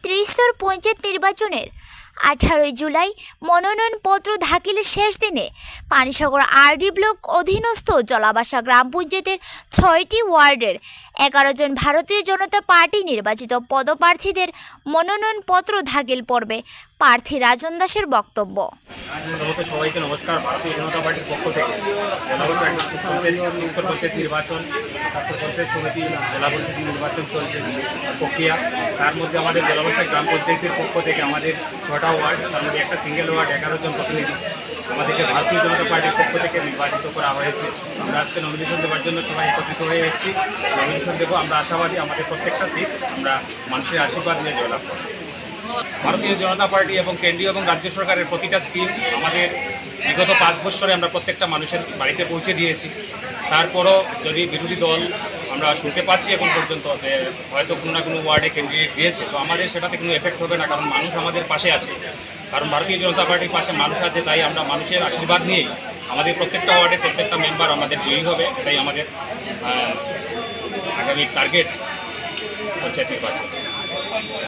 ত্রিস্তর পঞ্চায়েত নির্বাচনের 18 জুলাই মনোনয়নপত্র দাখিলের শেষ দিনে পানিসাগর আরডি ব্লক অধীনস্থ জলাবাসা গ্রাম পঞ্চায়েতের 6টি ওয়ার্ডের 11 জন ভারতীয় জনতা পার্টি নির্বাচিত পদপ্রার্থীদের মনোনয়নপত্র দাখিল পর্বে প্রার্থী রাজন দাসের বক্তব্য। সবাইকে নমস্কার। ভারতীয় জনতা পার্টির পক্ষ থেকে জেলা পঞ্চায়েত নির্বাচন, পঞ্চায়েত সমিতি, জেলা পরিষদ নির্বাচন চলছে প্রক্রিয়া। তার মধ্যে আমাদের জলাবাসা গ্রাম পঞ্চায়েতের পক্ষ থেকে আমাদের 6টা ওয়ার্ড, তার মধ্যে একটা সিঙ্গেল ওয়ার্ড 11 জন প্রতিনিধি আমাদেরকে ভারতীয় জনতা পার্টির পক্ষ থেকে নির্বাচিত করা হয়েছে। আমরা আজকে নমিনেশন দেওয়ার জন্য সবাই একত্রিত হয়ে এসেছি। নমিনেশন দেবো। আমরা আশাবাদী আমাদের প্রত্যেকটা সিট আমরা মানুষের আশীর্বাদ নিয়ে জয়লাভ করব। ভারতীয় জনতা পার্টি এবং কেন্দ্রীয় এবং রাজ্য সরকারের প্রতিটা স্কিম আমাদের বিগত 5 বছরে আমরা প্রত্যেকটা মানুষের বাড়িতে পৌঁছে দিয়েছি। তারপরও যদি বিরোধী দল আমরা শুনতে পাচ্ছি এখন পর্যন্ত যে হয়তো কোনো না কোনো ওয়ার্ডে ক্যান্ডিডেট দিয়েছে, তো আমাদের সেটাতে কোনো এফেক্ট হবে না, কারণ মানুষ আমাদের পাশে আছে। কারণ ভারতীয় জনতা পার্টির পাশে মানুষ আছে, তাই আমরা মানুষের আশীর্বাদ নিয়েই আমাদের প্রত্যেকটা ওয়ার্ডে প্রত্যেকটা মেম্বার আমাদের জয়ী হবে। এটাই আমাদের আগামী টার্গেট পঞ্চায়েত নির্বাচন।